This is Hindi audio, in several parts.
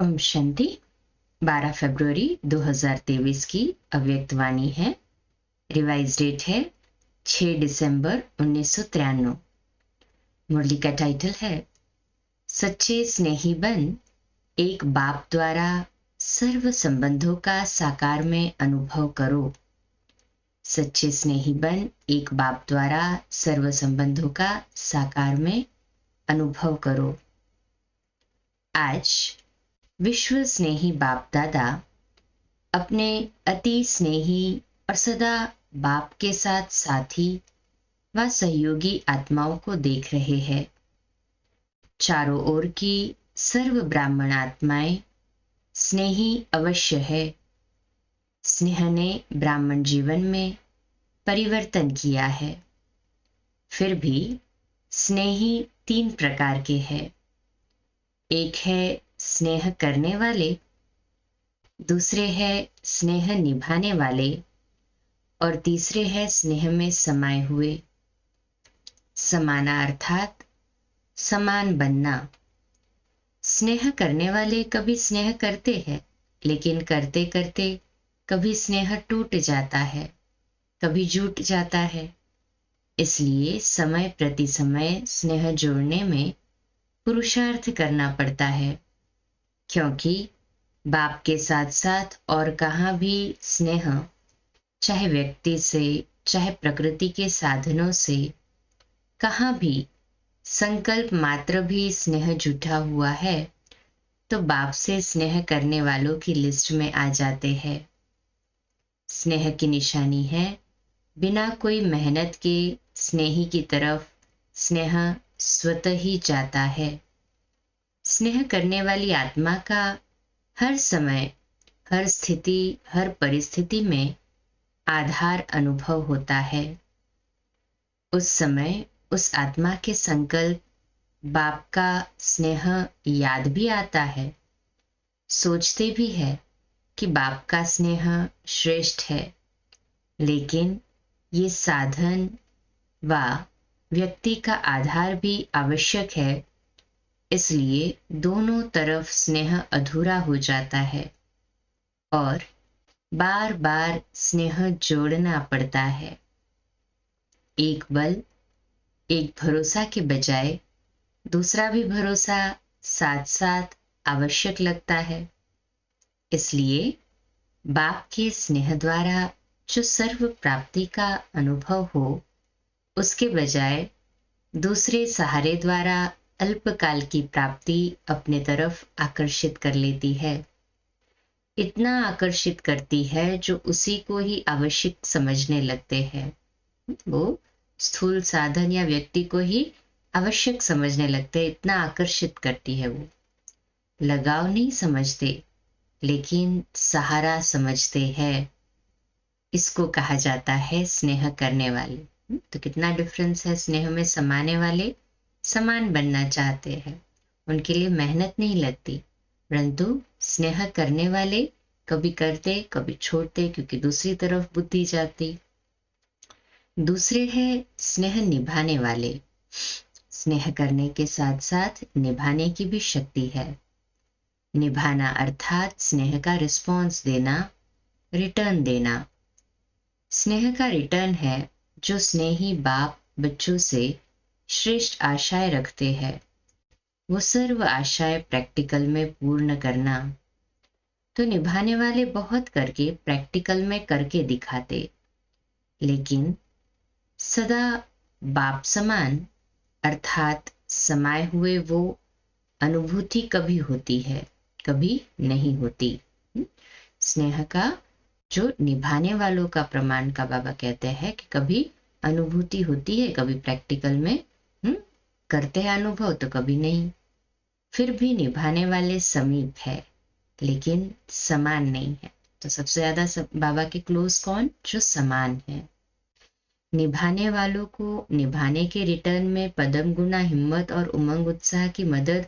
ओम शांति। 12 फरवरी 2023 की अव्यक्त वाणी है। रिवाइज डेट है 6 दिसंबर 1993। मुरली का टाइटल है सच्चे स्नेही बन एक बाप द्वारा सर्व संबंधों का साकार में अनुभव करो। सच्चे स्नेही बन एक बाप द्वारा सर्व संबंधों का साकार में अनुभव करो। आज विश्व स्नेही बाप दादा अपने अति स्नेही और सदा बाप के साथ साथी व सहयोगी आत्माओं को देख रहे हैं। चारों ओर की सर्व ब्राह्मण आत्माएं स्नेही अवश्य है। स्नेह ने ब्राह्मण जीवन में परिवर्तन किया है। फिर भी स्नेही 3 प्रकार के हैं। एक है स्नेह करने वाले, दूसरे है स्नेह निभाने वाले और तीसरे है स्नेह में समाये हुए। समाना अर्थात समान बनना। स्नेह करने वाले कभी स्नेह करते हैं, लेकिन करते करते कभी स्नेह टूट जाता है, कभी जुट जाता है। इसलिए समय प्रति समय स्नेह जोड़ने में पुरुषार्थ करना पड़ता है, क्योंकि बाप के साथ साथ और कहाँ भी स्नेह, चाहे व्यक्ति से चाहे प्रकृति के साधनों से, कहाँ भी संकल्प मात्र भी स्नेह जुटा हुआ है तो बाप से स्नेह करने वालों की लिस्ट में आ जाते हैं। स्नेह की निशानी है बिना कोई मेहनत के स्नेही की तरफ स्नेह स्वतः ही जाता है। स्नेह करने वाली आत्मा का हर समय, हर स्थिति, हर परिस्थिति में आधार अनुभव होता है। उस समय उस आत्मा के संकल्प बाप का स्नेह याद भी आता है। सोचते भी है कि बाप का स्नेह श्रेष्ठ है, लेकिन ये साधन व व्यक्ति का आधार भी आवश्यक है। इसलिए दोनों तरफ स्नेह अधूरा हो जाता है और बार बार स्नेह जोड़ना पड़ता है। एक बल, एक भरोसा के बजाय दूसरा भी भरोसा साथ साथ आवश्यक लगता है। इसलिए बाप के स्नेह द्वारा जो सर्व प्राप्ति का अनुभव हो, उसके बजाय दूसरे सहारे द्वारा अल्पकाल की प्राप्ति अपने तरफ आकर्षित कर लेती है। इतना आकर्षित करती है जो उसी को ही आवश्यक समझने लगते हैं। वो स्थूल साधन या व्यक्ति को ही आवश्यक समझने लगते हैं, इतना आकर्षित करती है। वो लगाव नहीं समझते, लेकिन सहारा समझते हैं। इसको कहा जाता है स्नेह करने वाले। तो कितना डिफरेंस है। स्नेह में समाने वाले समान बनना चाहते हैं, उनके लिए मेहनत नहीं लगती, परंतु स्नेह करने वाले कभी करते कभी छोड़ते, क्योंकि दूसरी तरफ बुद्धि जाती। दूसरे है स्नेह निभाने वाले। स्नेह करने के साथ साथ निभाने की भी शक्ति है। निभाना अर्थात स्नेह का रिस्पॉन्स देना, रिटर्न देना। स्नेह का रिटर्न है जो स्नेही बाप बच्चों से श्रेष्ठ आशाएं रखते हैं, वो सर्व आशाएं प्रैक्टिकल में पूर्ण करना। तो निभाने वाले बहुत करके प्रैक्टिकल में करके दिखाते, लेकिन सदा बाप समान अर्थात समाये हुए वो अनुभूति कभी होती है, कभी नहीं होती। स्नेह का जो निभाने वालों का प्रमाण का बाबा कहते हैं कि कभी अनुभूति होती है, कभी प्रैक्टिकल में करते हैं अनुभव, तो कभी नहीं। फिर भी निभाने वाले समीप है, लेकिन समान नहीं है। तो सबसे ज्यादा बाबा के क्लोज कौन? जो समान है। निभाने वालों को निभाने के रिटर्न में पदम गुना हिम्मत और उमंग उत्साह की मदद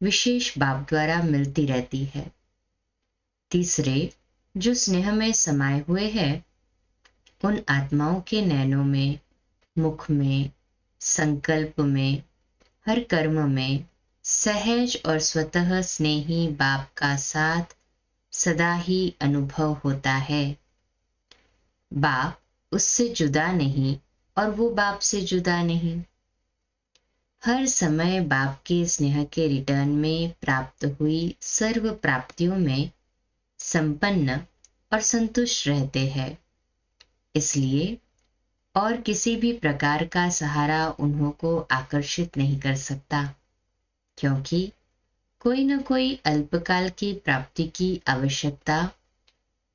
विशेष बाप द्वारा मिलती रहती है। तीसरे जो स्नेह में समाये हुए हैं, उन आत्माओं के नैनों में, मुख में, संकल्प में, हर कर्म में सहज और स्वतः स्नेही बाप का साथ सदा ही अनुभव होता है। बाप उससे जुदा नहीं और वो बाप से जुदा नहीं। हर समय बाप के स्नेह के रिटर्न में प्राप्त हुई सर्व प्राप्तियों में संपन्न और संतुष्ट रहते हैं। इसलिए और किसी भी प्रकार का सहारा उन्हों को आकर्षित नहीं कर सकता, क्योंकि कोई न कोई अल्पकाल की प्राप्ति की आवश्यकता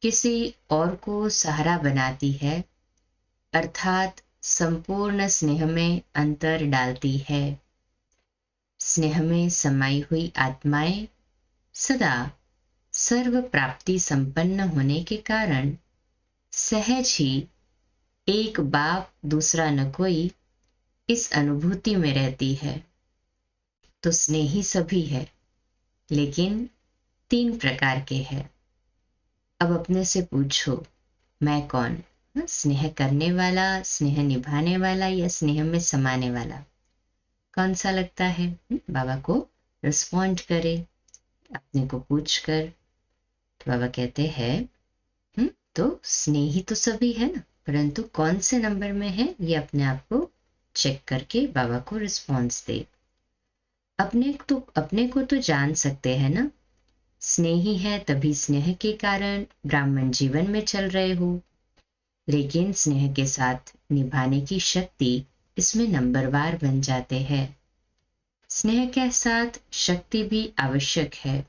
किसी और को सहारा बनाती है, अर्थात संपूर्ण स्नेह में अंतर डालती है। स्नेह में समाई हुई आत्माएं सदा सर्व प्राप्ति संपन्न होने के कारण सहज ही एक बाप दूसरा न कोई इस अनुभूति में रहती है। तो स्नेही सभी है, लेकिन 3 प्रकार के हैं। अब अपने से पूछो, मैं कौन? स्नेह करने वाला, स्नेह निभाने वाला या स्नेह में समाने वाला? कौन सा लगता है? बाबा को रिस्पॉन्ड करे अपने को पूछकर। तो बाबा कहते हैं तो स्नेही तो सभी है ना, परंतु कौन से नंबर में है ये अपने आप को चेक करके बाबा को रिस्पॉन्स दे। अपने को तो जान सकते हैं ना, स्नेही है तभी स्नेह के कारण ब्राह्मण जीवन में चल रहे हो, लेकिन स्नेह के साथ निभाने की शक्ति इसमें नंबरवार बन जाते हैं। स्नेह के साथ शक्ति भी आवश्यक है।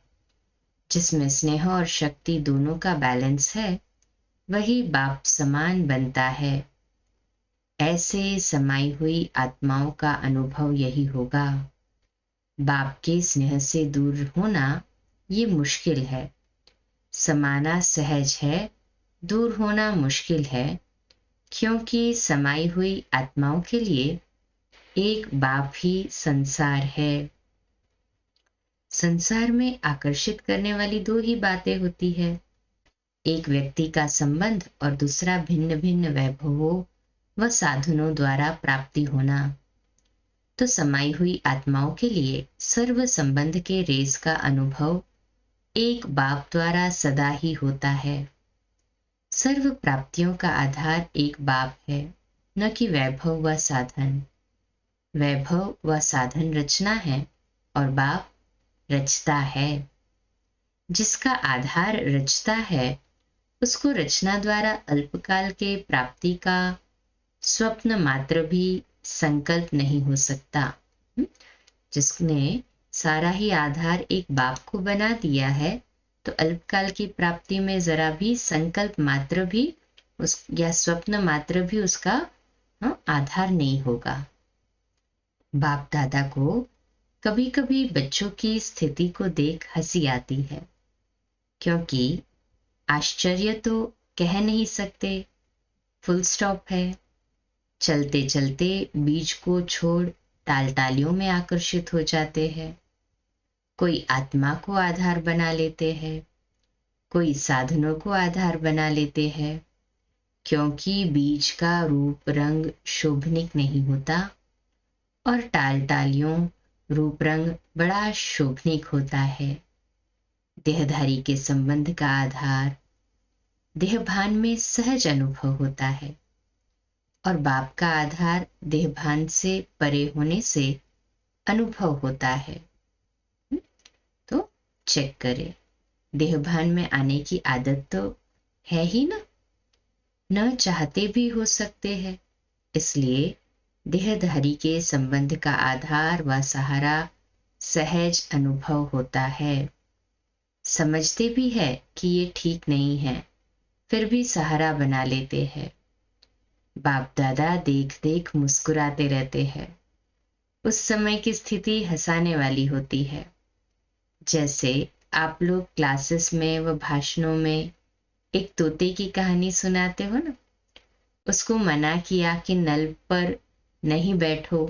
जिसमें स्नेह और शक्ति दोनों का बैलेंस है, वही बाप समान बनता है। ऐसे समाई हुई आत्माओं का अनुभव यही होगा। बाप के स्नेह से दूर होना ये मुश्किल है। समाना सहज है, दूर होना मुश्किल है, क्योंकि समाई हुई आत्माओं के लिए एक बाप ही संसार है। संसार में आकर्षित करने वाली 2 ही बातें होती है, एक व्यक्ति का संबंध और दूसरा भिन्न भिन्न वैभवों व साधनों द्वारा प्राप्ति होना। तो समाई हुई आत्माओं के लिए सर्व संबंध के रेस का अनुभव एक बाप द्वारा सदा ही होता है। सर्व प्राप्तियों का आधार एक बाप है, न कि वैभव व साधन। वैभव व साधन रचना है और बाप रचता है। जिसका आधार रचता है, उसको रचना द्वारा अल्पकाल के प्राप्ति का स्वप्न मात्र भी संकल्प नहीं हो सकता। जिसने सारा ही आधार एक बाप को बना दिया है, तो अल्पकाल की प्राप्ति में जरा भी संकल्प मात्र भी उस या स्वप्न मात्र भी उसका आधार नहीं होगा। बाप दादा को कभी कभी बच्चों की स्थिति को देख हंसी आती है, क्योंकि आश्चर्य तो कह नहीं सकते, फुल स्टॉप है। चलते चलते बीज को छोड़ टालटालियों में आकर्षित हो जाते हैं। कोई आत्मा को आधार बना लेते हैं, कोई साधनों को आधार बना लेते हैं, क्योंकि बीज का रूप रंग शोभनिक नहीं होता और टालटालियों रूप रंग बड़ा शोभनिक होता है। देहधारी के संबंध का आधार देहभान में सहज अनुभव होता है और बाप का आधार देहभान से परे होने से अनुभव होता है। तो चेक करें, देहभान में आने की आदत तो है ही ना, न चाहते भी हो सकते हैं। इसलिए देहधारी के संबंध का आधार व सहारा सहज अनुभव होता है। समझते भी है कि ये ठीक नहीं है, फिर भी सहारा बना लेते हैं। बाप दादा देख देख मुस्कुराते रहते हैं। उस समय की स्थिति हंसाने वाली होती है। जैसे आप लोग क्लासेस में व भाषणों में एक तोते की कहानी सुनाते हो ना, उसको मना किया कि नल पर नहीं बैठो,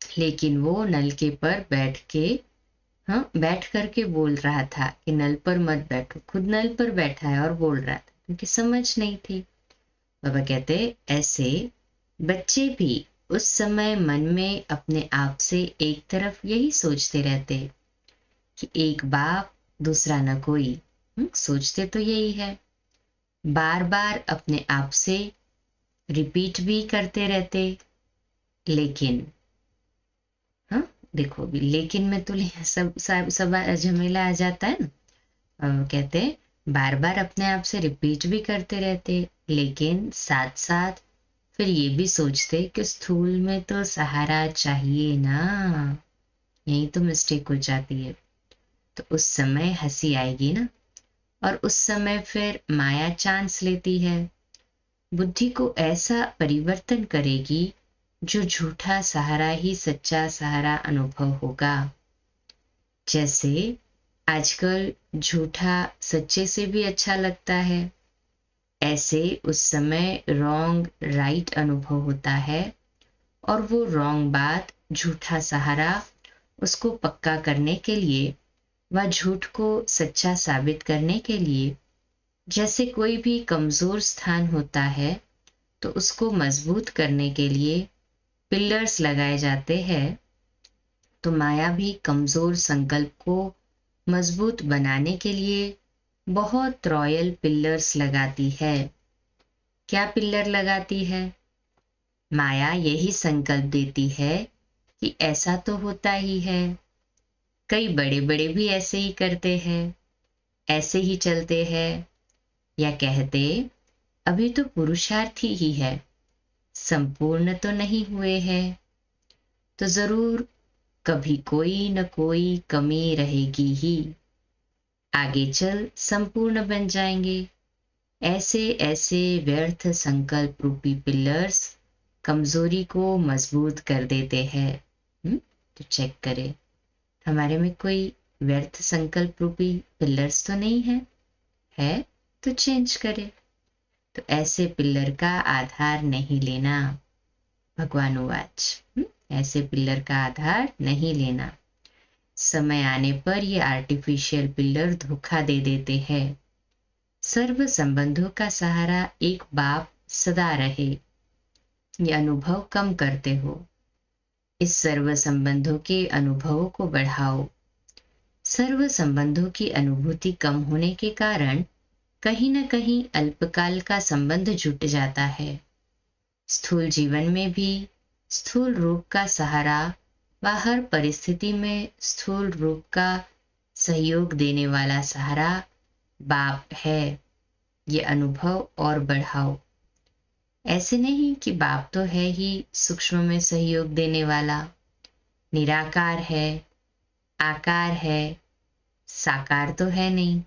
लेकिन वो नलके पर बैठ करके बोल रहा था कि नल पर मत बैठो। खुद नल पर बैठा है और बोल रहा था, क्योंकि समझ नहीं थी। बाबा कहते ऐसे बच्चे भी उस समय मन में अपने आप से एक तरफ यही सोचते रहते कि एक बाप दूसरा न कोई। सोचते तो यही है, बार बार अपने आप से रिपीट भी करते रहते। लेकिन हाँ देखो, भी लेकिन में तो सब झमेला आ जाता है ना। कहते बार बार अपने आप से रिपीट भी करते रहते, लेकिन साथ साथ फिर ये भी सोचते कि स्थूल में तो सहारा चाहिए ना। यही तो मिस्टेक हो जाती है। तो उस समय हंसी आएगी ना, और उस समय फिर माया चांस लेती है, बुद्धि को ऐसा परिवर्तन करेगी जो झूठा सहारा ही सच्चा सहारा अनुभव होगा। जैसे आजकल झूठा सच्चे से भी अच्छा लगता है, ऐसे उस समय रॉन्ग राइट अनुभव होता है, और वो रॉन्ग बात झूठा सहारा उसको पक्का करने के लिए व झूठ को सच्चा साबित करने के लिए, जैसे कोई भी कमजोर स्थान होता है तो उसको मजबूत करने के लिए पिलर्स लगाए जाते हैं। तो माया भी कमजोर संकल्प को मजबूत बनाने के लिए बहुत रॉयल पिलर्स लगाती है। क्या पिलर लगाती है? माया यही संकल्प देती है कि ऐसा तो होता ही है, कई बड़े बड़े भी ऐसे ही करते हैं, ऐसे ही चलते हैं, या कहते अभी तो पुरुषार्थ ही है, संपूर्ण तो नहीं हुए हैं, तो जरूर कभी कोई न कोई कमी रहेगी ही, आगे चल संपूर्ण बन जाएंगे। ऐसे ऐसे व्यर्थ संकल्प रूपी पिलर्स कमजोरी को मजबूत कर देते हैं। तो चेक करें, हमारे में कोई व्यर्थ संकल्प रूपी पिलर्स तो नहीं है? है तो चेंज करें। तो ऐसे पिलर का आधार नहीं लेना, भगवान उवाच। ऐसे पिलर का आधार नहीं लेना। समय आने पर ये आर्टिफिशियल पिलर धोखा दे देते हैं। सर्व संबंधों का सहारा एक बाप सदा रहे, ये अनुभव कम करते हो। इस सर्व संबंधों के अनुभवों को बढ़ाओ। सर्व संबंधों की अनुभूति कम होने के कारण कहीं न कहीं अल्पकाल का संबंध जुट जाता है। स्थूल जीवन में भी स्थूल रूप का सहारा व हर परिस्थिति में स्थूल रूप का सहयोग देने वाला सहारा बाप है, ये अनुभव और बढ़ाओ। ऐसे नहीं कि बाप तो है ही सूक्ष्म में सहयोग देने वाला, निराकार है, आकार है, साकार तो है नहीं,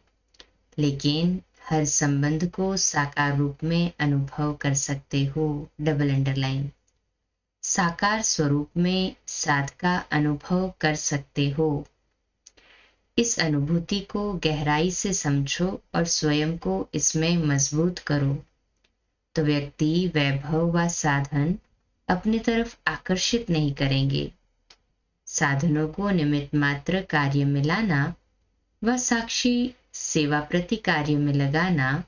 लेकिन हर संबंध को साकार रूप में अनुभव कर सकते हो। Double underline. साकार स्वरूप में साध का अनुभव कर सकते हो। इस अनुभूति को गहराई से समझो और स्वयं को इसमें मजबूत करो, तो व्यक्ति वैभव व साधन अपनी तरफ आकर्षित नहीं करेंगे। साधनों को निमित्त मात्र कार्य में लाना व साक्षी सेवा प्रति कार्य में लगाना,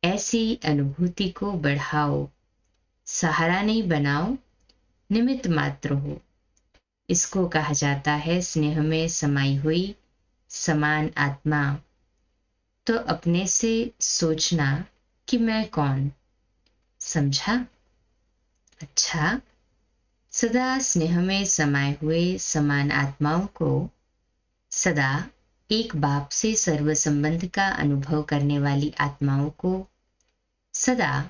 ऐसी अनुभूति को बढ़ाओ। सहारा नहीं बनाओ, निमित्त मात्र हो। इसको कहा जाता है स्नेह में समाई हुई समान आत्मा। तो अपने से सोचना कि मैं कौन, समझा? अच्छा, सदा स्नेह में समाये हुए समान आत्माओं को, सदा एक बाप से सर्व संबंध का अनुभव करने वाली आत्माओं को, सदा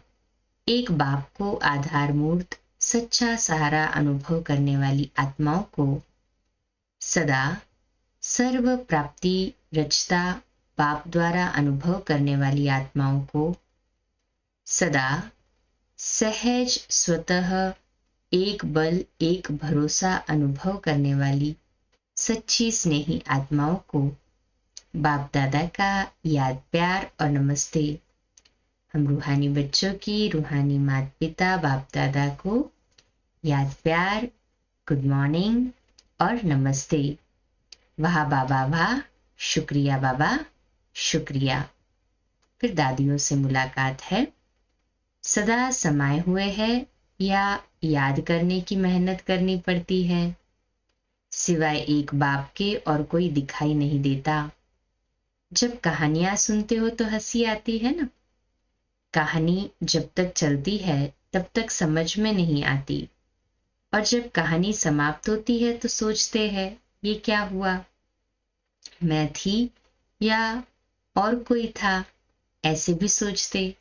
एक बाप को आधारमूर्त सच्चा सहारा अनुभव करने वाली आत्माओं को, सदा सर्व प्राप्ति रचता बाप द्वारा अनुभव करने वाली आत्माओं को, सदा सहज स्वतः एक बल एक भरोसा अनुभव करने वाली सच्ची स्नेही आत्माओं को बाप दादा का याद प्यार और नमस्ते। हम रूहानी बच्चों की रूहानी माता पिता बाप दादा को याद प्यार, गुड मॉर्निंग और नमस्ते। वाह बाबा वाह, शुक्रिया बाबा शुक्रिया। फिर दादियों से मुलाकात है। सदा समाये हुए है या याद करने की मेहनत करनी पड़ती है। सिवाय एक बाप के और कोई दिखाई नहीं देता। जब कहानियां सुनते हो तो हंसी आती है ना। कहानी जब तक चलती है तब तक समझ में नहीं आती, और जब कहानी समाप्त होती है तो सोचते हैं ये क्या हुआ, मैं थी या और कोई था, ऐसे भी सोचते।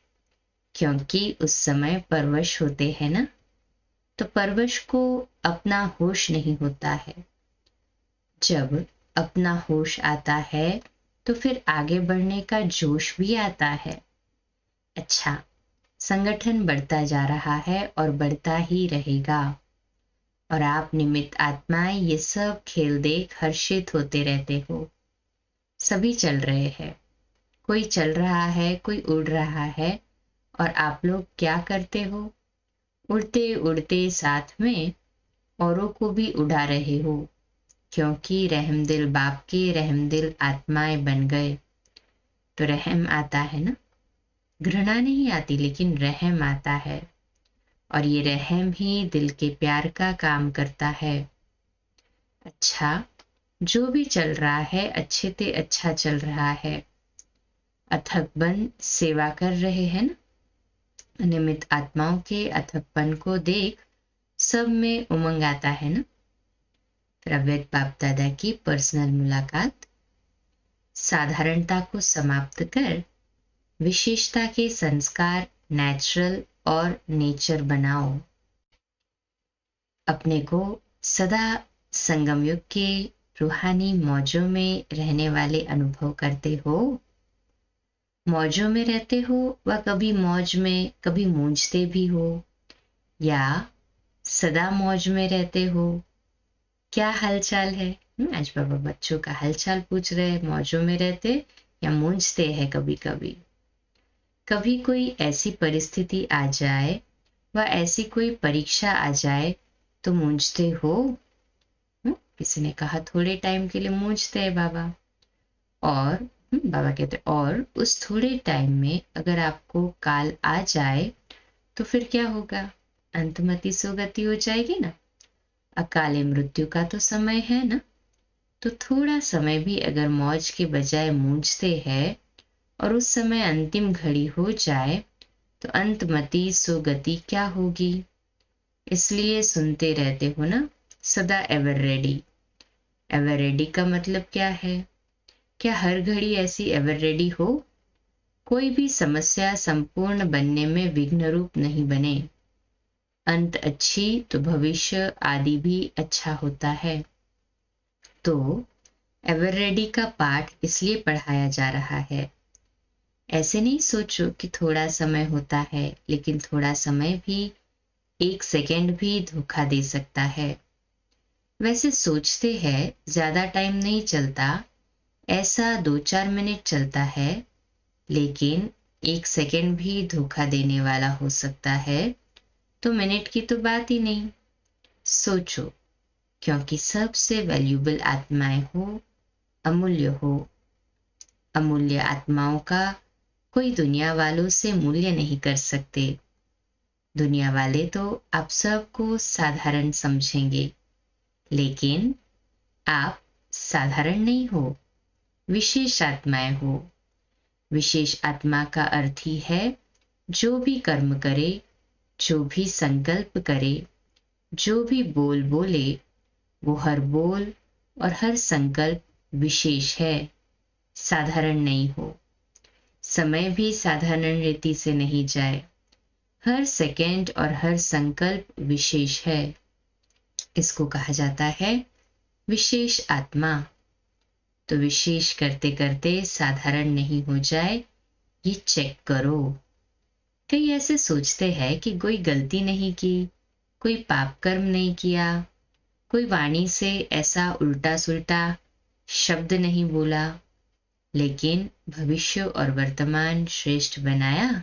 क्योंकि उस समय परवश होते हैं ना, तो परवश को अपना होश नहीं होता है। जब अपना होश आता है तो फिर आगे बढ़ने का जोश भी आता है। अच्छा, संगठन बढ़ता जा रहा है और बढ़ता ही रहेगा, और आप निमित्त आत्माएं ये सब खेल देख हर्षित होते रहते हो। सभी चल रहे हैं, कोई चल रहा है, कोई उड़ रहा है, और आप लोग क्या करते हो? उड़ते उड़ते साथ में औरों को भी उड़ा रहे हो, क्योंकि रहमदिल बाप के रहमदिल आत्माएं बन गए। तो रहम आता है ना, घृणा नहीं आती, लेकिन रहम आता है, और ये रहम ही दिल के प्यार का काम करता है। अच्छा, जो भी चल रहा है अच्छे से अच्छा चल रहा है। अथकपन सेवा कर रहे हैं ना। निमित्त आत्माओं के अथकपन को देख सब में उमंग आता है ना। फिर अव्यक्त बाप दादा की पर्सनल मुलाकात। साधारणता को समाप्त कर विशेषता के संस्कार नेचुरल और नेचर बनाओ। अपने को सदा संगम युग के रूहानी मौजों में रहने वाले अनुभव करते हो। मौजों में रहते हो व कभी मौज में कभी मूंझते भी हो, या सदा मौज में रहते हो। क्या हालचाल है? आज बाबा बच्चों का हालचाल पूछ रहे हैं। मौजों में रहते या मूंझते हैं कभी कभी। कभी कोई ऐसी परिस्थिति आ जाए व ऐसी कोई परीक्षा आ जाए तो मूंझते हो। किसी ने कहा थोड़े टाइम के लिए मूंझते हैं बाबा, और बाबा कहते और उस थोड़े टाइम में अगर आपको काल आ जाए तो फिर क्या होगा? अंतमति सुगति हो जाएगी ना। अकाले मृत्यु का तो समय है ना। तो थोड़ा समय भी अगर मौज के बजाय मूंझते हैं और उस समय अंतिम घड़ी हो जाए तो अंतमति सुगति क्या होगी? इसलिए सुनते रहते हो ना, सदा एवर रेडी। एवर रेडी का मतलब क्या है? क्या हर घड़ी ऐसी एवर रेडी हो? कोई भी समस्या संपूर्ण बनने में विघ्न रूप नहीं बने। अंत अच्छी तो भविष्य आदि भी अच्छा होता है। तो एवर रेडी का पाठ इसलिए पढ़ाया जा रहा है। ऐसे नहीं सोचो कि थोड़ा समय होता है, लेकिन थोड़ा समय भी 1 सेकेंड भी धोखा दे सकता है। वैसे सोचते हैं ज्यादा टाइम नहीं चलता, ऐसा 2-4 मिनट चलता है, लेकिन 1 सेकेंड भी धोखा देने वाला हो सकता है, तो मिनट की तो बात ही नहीं। सोचो, क्योंकि सबसे वैल्यूबल आत्माएं हो, अमूल्य हो। अमूल्य आत्माओं का कोई दुनिया वालों से मूल्य नहीं कर सकते। दुनिया वाले तो आप सबको साधारण समझेंगे, लेकिन आप साधारण नहीं हो, विशेष आत्माएं हो। विशेष आत्मा का अर्थ ही है जो भी कर्म करे, जो भी संकल्प करे, जो भी बोल बोले, वो हर बोल और हर संकल्प विशेष है, साधारण नहीं हो। समय भी साधारण रीति से नहीं जाए। हर सेकेंड और हर संकल्प विशेष है। इसको कहा जाता है विशेष आत्मा। तो विशेष करते करते साधारण नहीं हो जाए, ये चेक करो। कई ऐसे सोचते हैं कि कोई गलती नहीं की, कोई पाप कर्म नहीं किया, कोई वाणी से ऐसा उल्टा सुल्टा शब्द नहीं बोला, लेकिन भविष्य और वर्तमान श्रेष्ठ बनाया।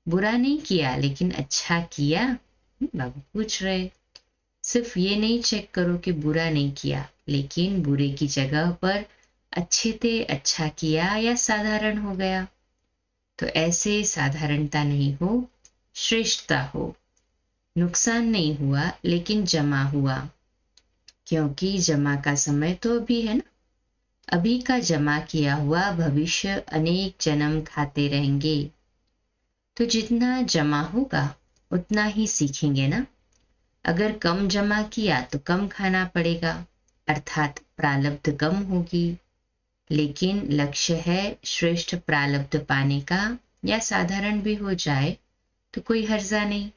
बुरा नहीं किया लेकिन अच्छा किया। बाबू पूछ रहे, सिर्फ ये नहीं चेक करो कि बुरा नहीं किया, लेकिन बुरे की जगह पर अच्छे से अच्छा किया या साधारण हो गया। तो ऐसे साधारणता नहीं हो, श्रेष्ठता हो। नुकसान नहीं हुआ लेकिन जमा हुआ, क्योंकि जमा का समय तो अभी है ना। अभी का जमा किया हुआ भविष्य अनेक जन्म खाते रहेंगे। तो जितना जमा होगा उतना ही सीखेंगे ना। अगर कम जमा किया तो कम खाना पड़ेगा, अर्थात प्रारब्ध कम होगी। लेकिन लक्ष्य है श्रेष्ठ प्रारब्ध पाने का, या साधारण भी हो जाए तो कोई हर्जा नहीं।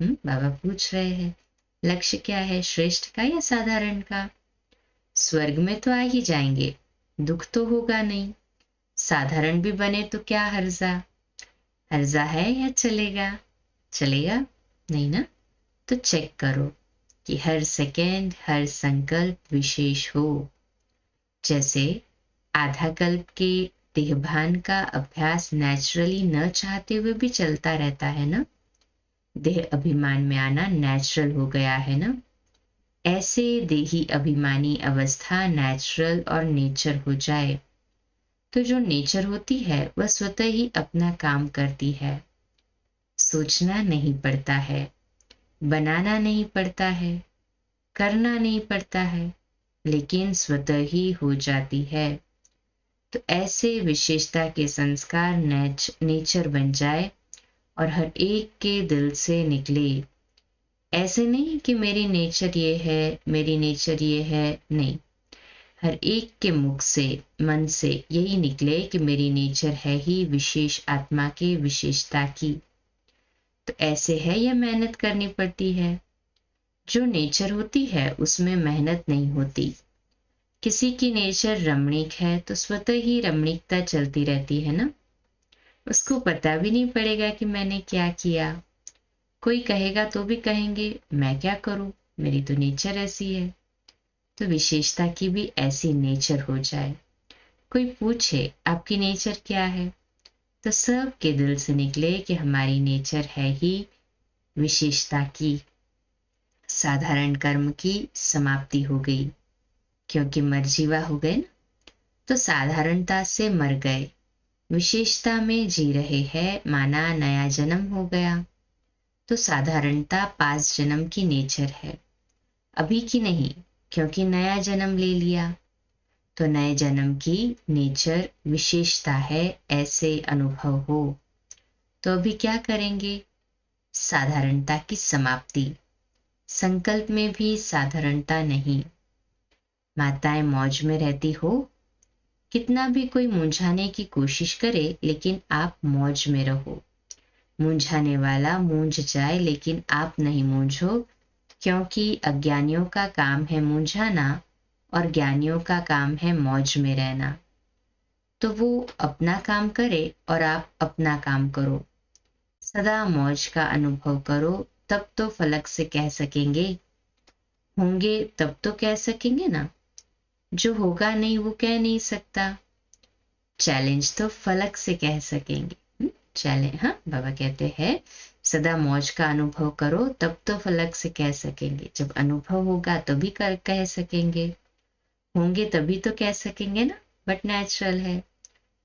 बाबा पूछ रहे हैं लक्ष्य क्या है, श्रेष्ठ का या साधारण का। स्वर्ग में तो आ ही जाएंगे, दुख तो होगा नहीं। साधारण भी बने तो क्या हर्जा, हर्जा है या चलेगा, चलेगा नहीं ना। तो चेक करो कि हर सेकेंड हर संकल्प विशेष हो। जैसे आधा कल्प के देहभान का अभ्यास नेचुरली न चाहते हुए भी चलता रहता है ना। देह अभिमान में आना नेचुरल हो गया है ना। ऐसे देही अभिमानी अवस्था नेचुरल और नेचर हो जाए तो जो नेचर होती है वह स्वतः ही अपना काम करती है। सोचना नहीं पड़ता है, बनाना नहीं पड़ता है, करना नहीं पड़ता है, लेकिन स्वतः ही हो जाती है। तो ऐसे विशेषता के संस्कार नेचर बन जाए और हर एक के दिल से निकले। ऐसे नहीं कि मेरी नेचर ये है, मेरी नेचर ये है, नहीं। हर एक के मुख से, मन से यही निकले कि मेरी नेचर है ही विशेष आत्मा के विशेषता की। तो ऐसे है या मेहनत करनी पड़ती है। जो नेचर होती है उसमें मेहनत नहीं होती। किसी की नेचर रमणीक है तो स्वतः ही रमणीकता चलती रहती है ना। उसको पता भी नहीं पड़ेगा कि मैंने क्या किया। कोई कहेगा तो भी कहेंगे मैं क्या करूं, मेरी तो नेचर ऐसी है। तो विशेषता की भी ऐसी नेचर हो जाए। कोई पूछे आपकी नेचर क्या है, तो सब के दिल से निकले कि हमारी नेचर है ही विशेषता की। साधारण कर्म की समाप्ति हो गई, क्योंकि मरजीवा हो गए ना। तो साधारणता से मर गए, विशेषता में जी रहे हैं, माना नया जन्म हो गया। तो साधारणता 5 जन्म की नेचर है, अभी की नहीं, क्योंकि नया जन्म ले लिया। तो नए जन्म की नेचर विशेषता है, ऐसे अनुभव हो। तो अभी क्या करेंगे, साधारणता की समाप्ति। संकल्प में भी साधारणता नहीं। माताएं मौज में रहती हो, कितना भी कोई मुंझाने की कोशिश करे लेकिन आप मौज में रहो। मुंझाने वाला मूंझ जाए लेकिन आप नहीं मूंझो, क्योंकि अज्ञानियों का काम है मुंझाना और ज्ञानियों का काम है मौज में रहना। तो वो अपना काम करे और आप अपना काम करो। सदा मौज का अनुभव करो, तब तो फलक से कह सकेंगे। होंगे तब तो कह सकेंगे ना, जो होगा नहीं वो कह नहीं सकता। चैलेंज तो फलक से कह सकेंगे। चैलेंज, हाँ बाबा कहते हैं सदा मौज का अनुभव करो, तब तो फलक से कह सकेंगे। जब अनुभव होगा तभी कह सकेंगे। होंगे तभी तो कह सकेंगे ना, बट नेचुरल है।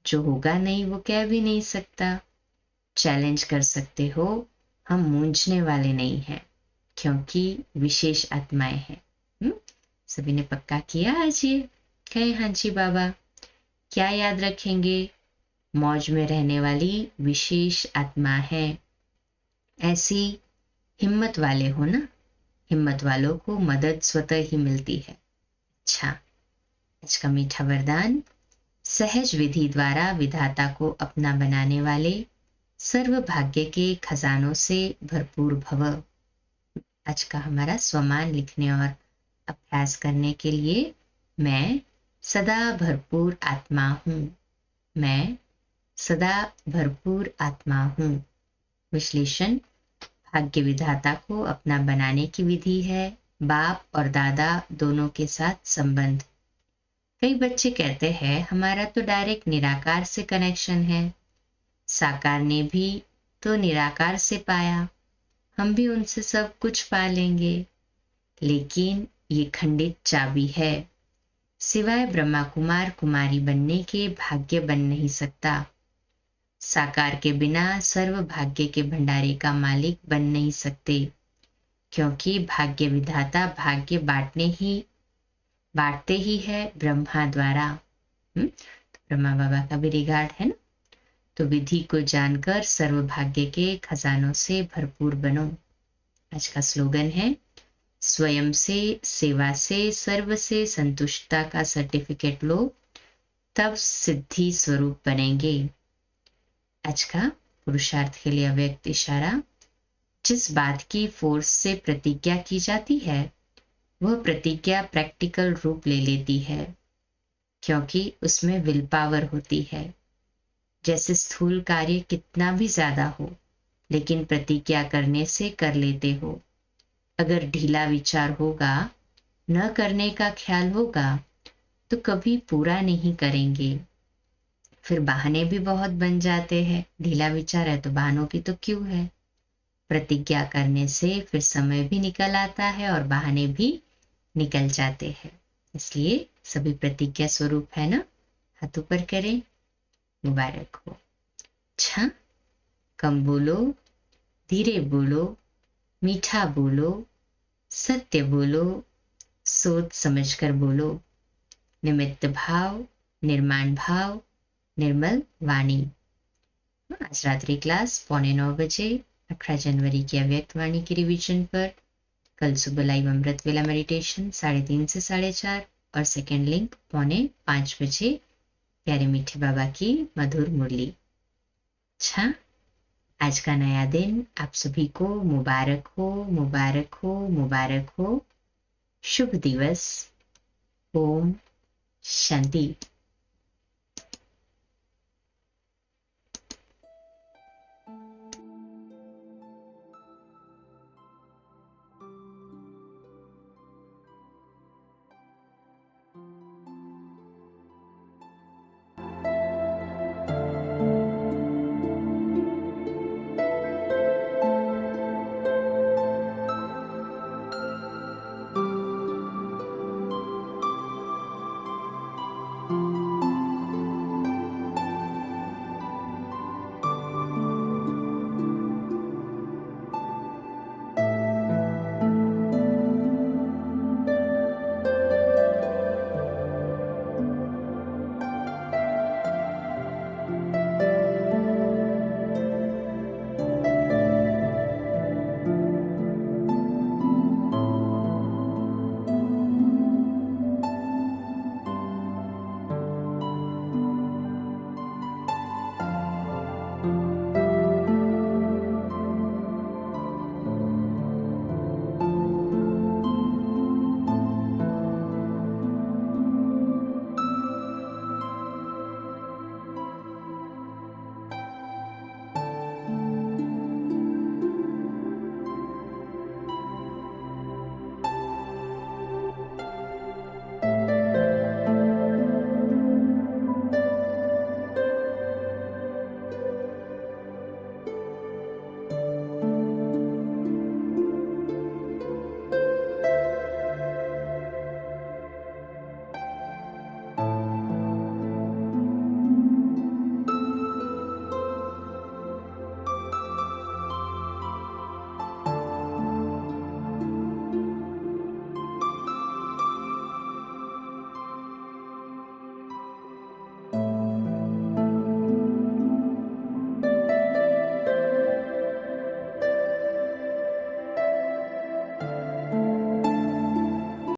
जो होगा नहीं वो कह भी नहीं सकता। चैलेंज कर सकते हो, हम मूंझने वाले नहीं हैं, क्योंकि विशेष आत्माएं हैं। सभी ने पक्का किया आज ये, कहे हाँ जी बाबा। क्या याद रखेंगे, मौज में रहने वाली विशेष आत्मा है। ऐसी हिम्मत वाले हो ना, हिम्मत वालों को मदद स्वतः ही मिलती है। अच्छा, आज का मीठा वरदान, सहज विधि द्वारा विधाता को अपना बनाने वाले सर्व भाग्य के खजानों से भरपूर भव। आज का हमारा स्वमान लिखने और अभ्यास करने के लिए, मैं सदा भरपूर आत्मा हूँ, मैं सदा भरपूर आत्मा हूँ। विश्लेषण, भाग्य विधाता को अपना बनाने की विधि है बाप और दादा दोनों के साथ संबंध। कई बच्चे कहते हैं हमारा तो डायरेक्ट निराकार से कनेक्शन है, साकार ने भी तो निराकार से पाया, हम भी उनसे सब कुछ पा लेंगे। लेकिन ये खंडित चाबी है, सिवाय ब्रह्मा कुमार कुमारी बनने के भाग्य बन नहीं सकता। साकार के बिना सर्व भाग्य के भंडारे का मालिक बन नहीं सकते। क्योंकि भाग्य विधाता भाग्य बांटते ही है ब्रह्मा द्वारा। तो ब्रह्मा बाबा का भी रिगार्ड है ना। तो विधि को जानकर सर्वभाग्य के खजानों से भरपूर बनो। आज का स्लोगन है, स्वयं से, सेवा से, सर्व से संतुष्टता का सर्टिफिकेट लो, तब सिद्धि स्वरूप बनेंगे। आज का पुरुषार्थ के लिए अव्यक्त इशारा, जिस बात की फोर्स से प्रतिज्ञा की जाती है वह प्रतिज्ञा प्रैक्टिकल रूप ले लेती है, क्योंकि उसमें विल पावर होती है। जैसे स्थूल कार्य कितना भी ज्यादा हो, लेकिन प्रतिज्ञा करने से कर लेते हो। अगर ढीला विचार होगा, न करने का ख्याल होगा, तो कभी पूरा नहीं करेंगे। फिर बहाने भी बहुत बन जाते हैं। ढीला विचार है तो बहानों की तो क्यों है। प्रतिज्ञा करने से फिर समय भी निकल आता है और बहाने भी निकल जाते हैं। इसलिए सभी प्रतिज्ञा स्वरूप है ना। हाथ ऊपर करें, मुबारक हो। अच्छा, कम बोलो, धीरे बोलो, मीठा बोलो, सत्य बोलो, सोच समझकर बोलो, निमित्त भाव, निर्माण भाव, निर्मल वाणी। आज रात्रि क्लास 8:45 बजे 18 जनवरी की अव्यक्त वाणी की रिवीजन पर। कल सुबह लाइव अमृत वेला मेडिटेशन 3:30 से 4:30 और सेकेंड लिंक 4:45 बजे प्यारे मीठे बाबा की मधुर मुरली। अच्छा, आज का नया दिन आप सभी को मुबारक हो, मुबारक हो, मुबारक हो। शुभ दिवस। ओम शांति।